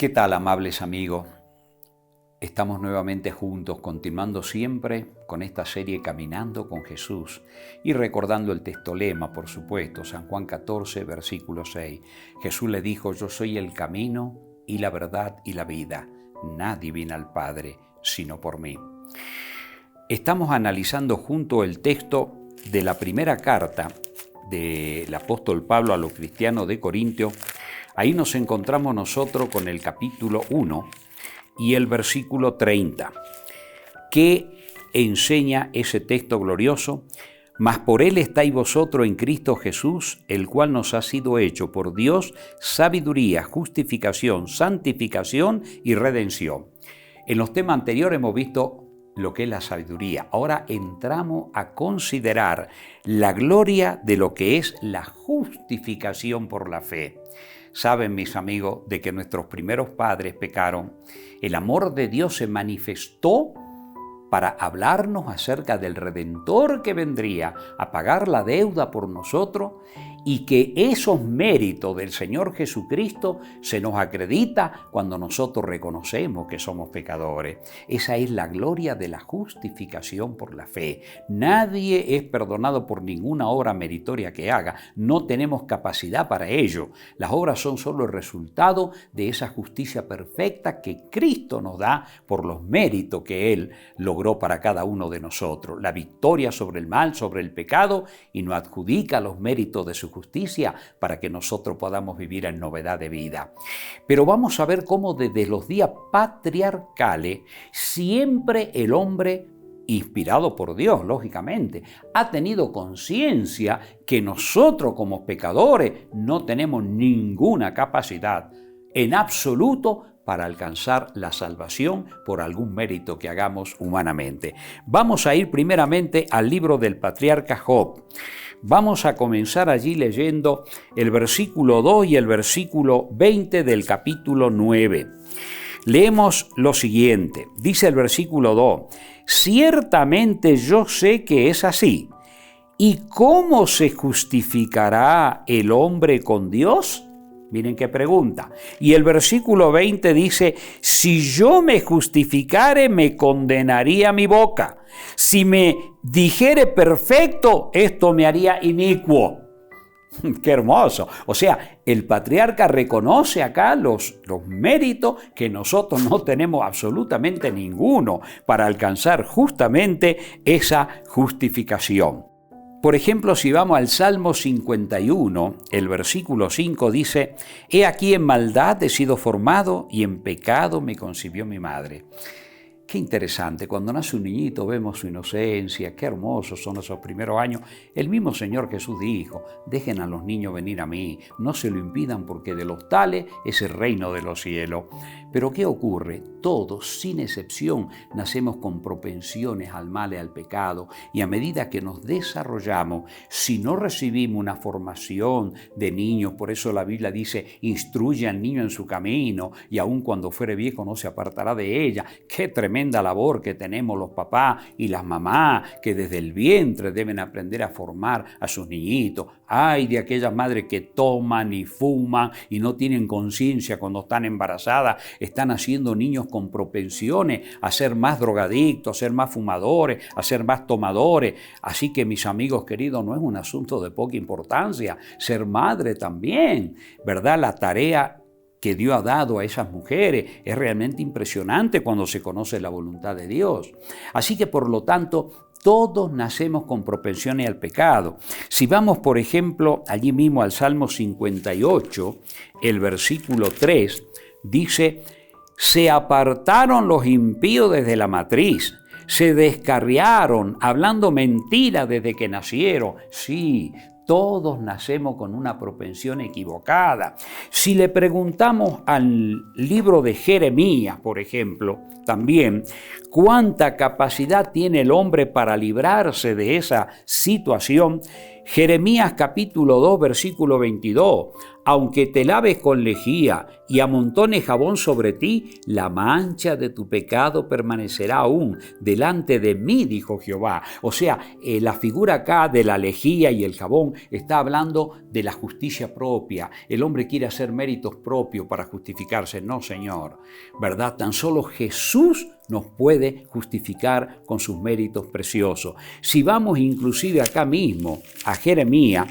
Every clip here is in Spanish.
¿Qué tal, amables amigos? Estamos nuevamente juntos, continuando siempre con esta serie Caminando con Jesús y recordando el texto lema, por supuesto, San Juan 14, versículo 6. Jesús le dijo: yo soy el camino y la verdad y la vida. Nadie viene al Padre sino por mí. Estamos analizando junto el texto de la primera carta del apóstol Pablo a los cristianos de Corintio. Ahí nos encontramos nosotros con el capítulo 1 y el versículo 30, que enseña ese texto glorioso: mas por él estáis vosotros en Cristo Jesús, el cual nos ha sido hecho por Dios sabiduría, justificación, santificación y redención. En los temas anteriores hemos visto lo que es la sabiduría. Ahora entramos a considerar la gloria de lo que es la justificación por la fe. Saben, mis amigos, de que nuestros primeros padres pecaron. El amor de Dios se manifestó para hablarnos acerca del Redentor que vendría a pagar la deuda por nosotros, y que esos méritos del Señor Jesucristo se nos acredita cuando nosotros reconocemos que somos pecadores. Esa es la gloria de la justificación por la fe. Nadie es perdonado por ninguna obra meritoria que haga. No tenemos capacidad para ello. Las obras son solo el resultado de esa justicia perfecta que Cristo nos da por los méritos que Él logró para cada uno de nosotros. La victoria sobre el mal, sobre el pecado, y nos adjudica los méritos de su justicia para que nosotros podamos vivir en novedad de vida. Pero vamos a ver cómo desde los días patriarcales siempre el hombre, inspirado por Dios, lógicamente, ha tenido conciencia que nosotros como pecadores no tenemos ninguna capacidad en absoluto para alcanzar la salvación por algún mérito que hagamos humanamente. Vamos a ir primeramente al libro del patriarca Job. Vamos a comenzar allí leyendo el versículo 2 y el versículo 20 del capítulo 9. Leemos lo siguiente, dice el versículo 2: ciertamente yo sé que es así. ¿Y cómo se justificará el hombre con Dios? Miren qué pregunta. Y el versículo 20 dice: si yo me justificare, me condenaría mi boca. Si me dijere perfecto, esto me haría inicuo. ¡Qué hermoso! O sea, el patriarca reconoce acá los méritos que nosotros no tenemos absolutamente ninguno para alcanzar justamente esa justificación. Por ejemplo, si vamos al Salmo 51, el versículo 5 dice: he aquí en maldad he sido formado y en pecado me concibió mi madre. Qué interesante, cuando nace un niñito vemos su inocencia, qué hermosos son esos primeros años. El mismo Señor Jesús dijo: dejen a los niños venir a mí, no se lo impidan, porque de los tales es el reino de los cielos. Pero ¿qué ocurre? Todos, sin excepción, nacemos con propensiones al mal y al pecado, y a medida que nos desarrollamos, si no recibimos una formación de niños, por eso la Biblia dice: instruye al niño en su camino, y aun cuando fuere viejo no se apartará de ella. ¡Qué tremenda labor que tenemos los papás y las mamás, que desde el vientre deben aprender a formar a sus niñitos! ¡Ay de aquellas madres que toman y fuman y no tienen conciencia cuando están embarazadas! Están haciendo niños con propensiones a ser más drogadictos, a ser más fumadores, a ser más tomadores. Así que, mis amigos queridos, no es un asunto de poca importancia ser madre también, ¿verdad? La tarea que Dios ha dado a esas mujeres es realmente impresionante cuando se conoce la voluntad de Dios. Así que, por lo tanto, todos nacemos con propensiones al pecado. Si vamos, por ejemplo, allí mismo al Salmo 58, el versículo 3, dice: se apartaron los impíos desde la matriz, se descarriaron, hablando mentira desde que nacieron. Sí, todos nacemos con una propensión equivocada. Si le preguntamos al libro de Jeremías, por ejemplo, también, ¿cuánta capacidad tiene el hombre para librarse de esa situación? Jeremías capítulo 2, versículo 22. aunque te laves con lejía y amontones jabón sobre ti, la mancha de tu pecado permanecerá aún delante de mí, dijo Jehová. O sea, la figura acá de la lejía y el jabón está hablando de la justicia propia. El hombre quiere hacer méritos propios para justificarse. No, Señor, ¿verdad? Tan solo Jesús nos puede justificar con sus méritos preciosos. Si vamos inclusive acá mismo a Jeremías,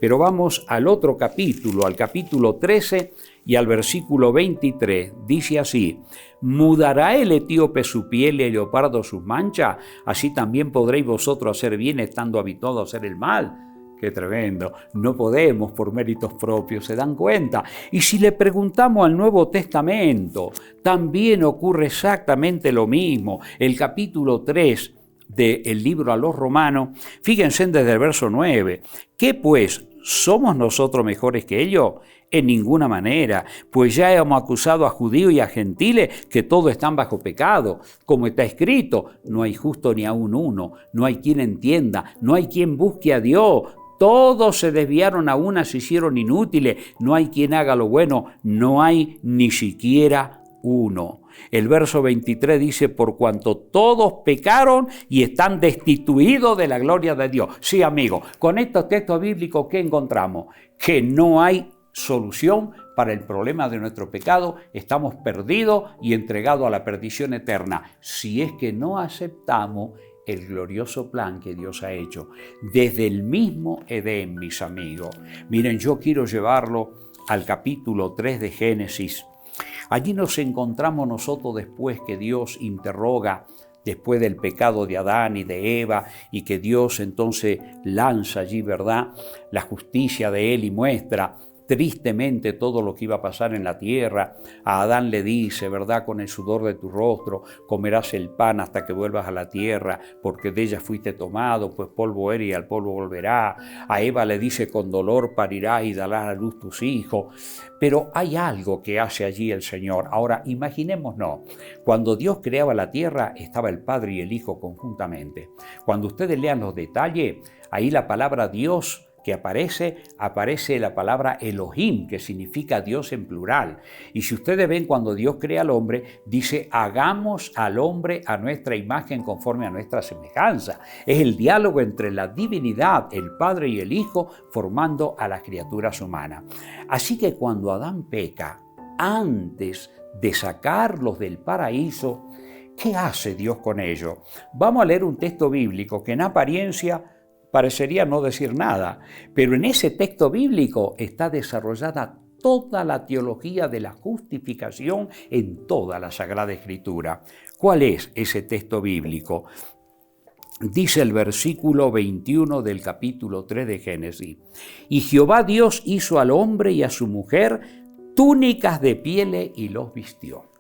pero vamos al otro capítulo, al capítulo 13 y al versículo 23, dice así: ¿mudará el etíope su piel y el leopardo sus manchas? Así también podréis vosotros hacer bien estando habituados a hacer el mal. ¡Qué tremendo! No podemos por méritos propios, ¿se dan cuenta? Y si le preguntamos al Nuevo Testamento, también ocurre exactamente lo mismo. El capítulo 3 del libro a los Romanos, fíjense desde el verso 9. ¿Qué pues? ¿Somos nosotros mejores que ellos? En ninguna manera, pues ya hemos acusado a judíos y a gentiles que todos están bajo pecado. Como está escrito, no hay justo ni aun uno, no hay quien entienda, no hay quien busque a Dios. Todos se desviaron a una, se hicieron inútiles, no hay quien haga lo bueno, no hay ni siquiera uno. El verso 23 dice: por cuanto todos pecaron y están destituidos de la gloria de Dios. Sí, amigo, con estos textos bíblicos, ¿qué encontramos? Que no hay solución para el problema de nuestro pecado. Estamos perdidos y entregados a la perdición eterna, si es que no aceptamos el glorioso plan que Dios ha hecho desde el mismo Edén, mis amigos. Miren, yo quiero llevarlo al capítulo 3 de Génesis. Allí nos encontramos nosotros después que Dios interroga, después del pecado de Adán y de Eva, y que Dios entonces lanza allí, ¿verdad?, la justicia de Él y muestra tristemente todo lo que iba a pasar en la tierra. A Adán le dice, ¿verdad?, con el sudor de tu rostro comerás el pan hasta que vuelvas a la tierra, porque de ella fuiste tomado, pues polvo eres y al polvo volverás. A Eva le dice, con dolor parirás y darás a luz tus hijos. Pero hay algo que hace allí el Señor. Ahora, imaginémonos, cuando Dios creaba la tierra, estaba el Padre y el Hijo conjuntamente. Cuando ustedes lean los detalles, ahí la palabra Dios que aparece la palabra Elohim, que significa Dios en plural. Y si ustedes ven, cuando Dios crea al hombre, dice, hagamos al hombre a nuestra imagen conforme a nuestra semejanza. Es el diálogo entre la divinidad, el Padre y el Hijo, formando a las criaturas humanas. Así que cuando Adán peca, antes de sacarlos del paraíso, ¿qué hace Dios con ellos? Vamos a leer un texto bíblico que en apariencia parecería no decir nada, pero en ese texto bíblico está desarrollada toda la teología de la justificación en toda la Sagrada Escritura. ¿Cuál es ese texto bíblico? Dice el versículo 21 del capítulo 3 de Génesis: y Jehová Dios hizo al hombre y a su mujer túnicas de pieles y los vistió.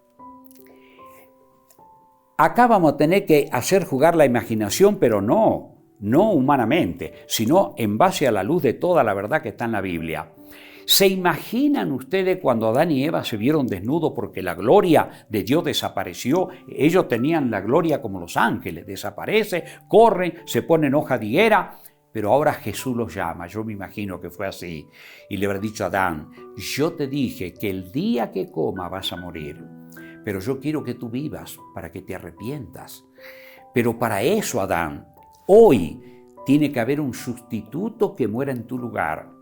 Acá vamos a tener que hacer jugar la imaginación, pero no humanamente, sino en base a la luz de toda la verdad que está en la Biblia. ¿Se imaginan ustedes cuando Adán y Eva se vieron desnudos porque la gloria de Dios desapareció? Ellos tenían la gloria como los ángeles, desaparece, corren, se ponen hoja de higuera, pero ahora Jesús los llama. Yo me imagino que fue así, y le habrá dicho a Adán, yo te dije que el día que coma vas a morir, pero yo quiero que tú vivas para que te arrepientas. Pero para eso, Adán, hoy tiene que haber un sustituto que muera en tu lugar.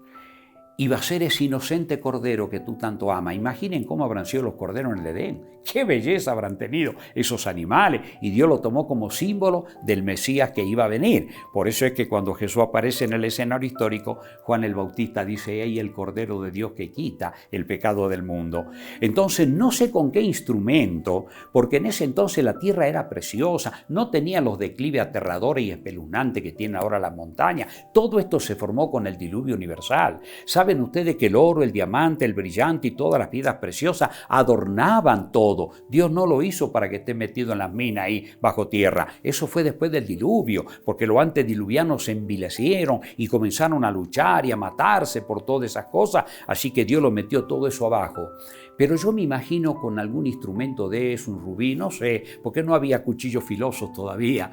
Y va a ser ese inocente cordero que tú tanto amas. Imaginen cómo habrán sido los corderos en el Edén. Qué belleza habrán tenido esos animales. Y Dios lo tomó como símbolo del Mesías que iba a venir. Por eso es que cuando Jesús aparece en el escenario histórico, Juan el Bautista dice, ¡ay, el Cordero de Dios que quita el pecado del mundo! Entonces, no sé con qué instrumento, porque en ese entonces la tierra era preciosa, no tenía los declives aterradores y espeluznantes que tiene ahora la montaña. Todo esto se formó con el diluvio universal. ¿Saben ustedes que el oro, el diamante, el brillante y todas las piedras preciosas adornaban todo? Dios no lo hizo para que esté metido en las minas ahí bajo tierra. Eso fue después del diluvio, porque los antediluvianos se envilecieron y comenzaron a luchar y a matarse por todas esas cosas. Así que Dios lo metió todo eso abajo. Pero yo me imagino con algún instrumento de eso, un rubí, no sé, porque no había cuchillos filosos todavía.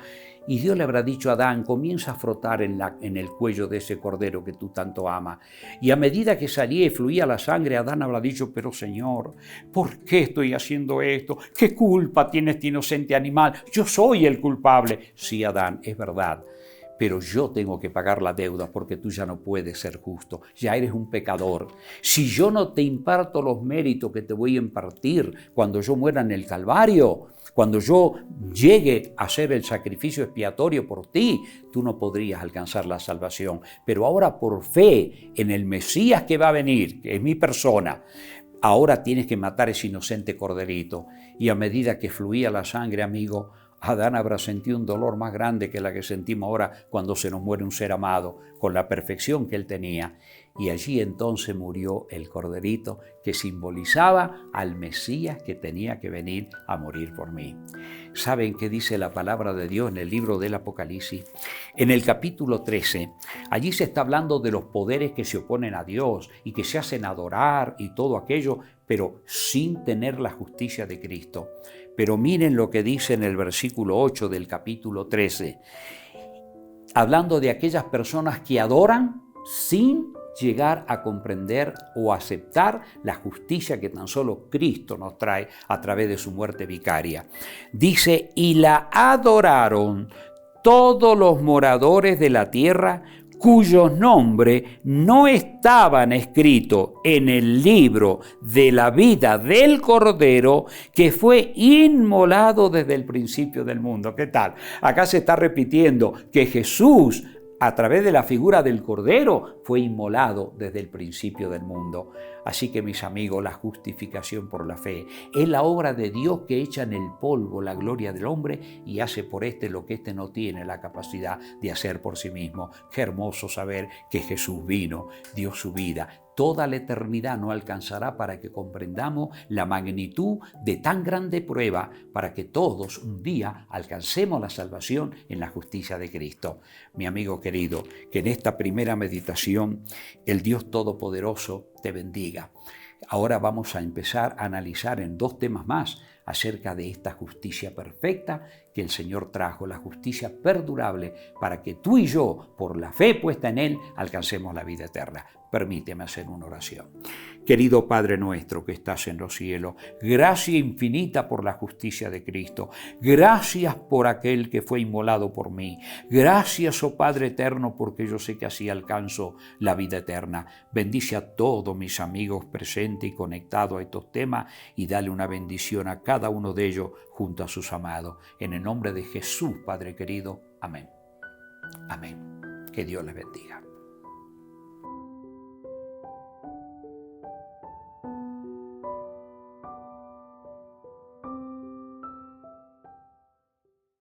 Y Dios le habrá dicho a Adán, comienza a frotar en el cuello de ese cordero que tú tanto amas. Y a medida que salía y fluía la sangre, Adán habrá dicho, pero Señor, ¿por qué estoy haciendo esto? ¿Qué culpa tiene este inocente animal? Yo soy el culpable. Sí, Adán, es verdad. Pero yo tengo que pagar la deuda porque tú ya no puedes ser justo, ya eres un pecador. Si yo no te imparto los méritos que te voy a impartir cuando yo muera en el Calvario, cuando yo llegue a hacer el sacrificio expiatorio por ti, tú no podrías alcanzar la salvación. Pero ahora por fe en el Mesías que va a venir, que es mi persona, ahora tienes que matar ese inocente corderito. Y a medida que fluía la sangre, amigo, Adán habrá sentido un dolor más grande que la que sentimos ahora cuando se nos muere un ser amado, con la perfección que él tenía. Y allí entonces murió el corderito que simbolizaba al Mesías que tenía que venir a morir por mí. ¿Saben qué dice la palabra de Dios en el libro del Apocalipsis? En el capítulo 13, allí se está hablando de los poderes que se oponen a Dios y que se hacen adorar y todo aquello, pero sin tener la justicia de Cristo. Pero miren lo que dice en el versículo 8 del capítulo 13, hablando de aquellas personas que adoran sin llegar a comprender o aceptar la justicia que tan solo Cristo nos trae a través de su muerte vicaria. Dice, y la adoraron todos los moradores de la tierra cuyos nombres no estaban escritos en el libro de la vida del Cordero que fue inmolado desde el principio del mundo. ¿Qué tal? Acá se está repitiendo que Jesús, a través de la figura del Cordero, fue inmolado desde el principio del mundo. Así que, mis amigos, la justificación por la fe es la obra de Dios que echa en el polvo la gloria del hombre y hace por éste lo que éste no tiene la capacidad de hacer por sí mismo. Qué hermoso saber que Jesús vino, dio su vida. Toda la eternidad no alcanzará para que comprendamos la magnitud de tan grande prueba, para que todos un día alcancemos la salvación en la justicia de Cristo. Mi amigo querido, que en esta primera meditación el Dios Todopoderoso te bendiga. Ahora vamos a empezar a analizar en 2 temas más acerca de esta justicia perfecta que el Señor trajo, la justicia perdurable, para que tú y yo, por la fe puesta en Él, alcancemos la vida eterna. Permíteme hacer una oración. Querido Padre nuestro que estás en los cielos, gracia infinita por la justicia de Cristo. Gracias por aquel que fue inmolado por mí. Gracias, oh Padre eterno, porque yo sé que así alcanzo la vida eterna. Bendice a todos mis amigos presentes y conectados a estos temas y dale una bendición a cada uno de ellos junto a sus amados. En el nombre de Jesús, Padre querido. Amén. Amén. Que Dios les bendiga.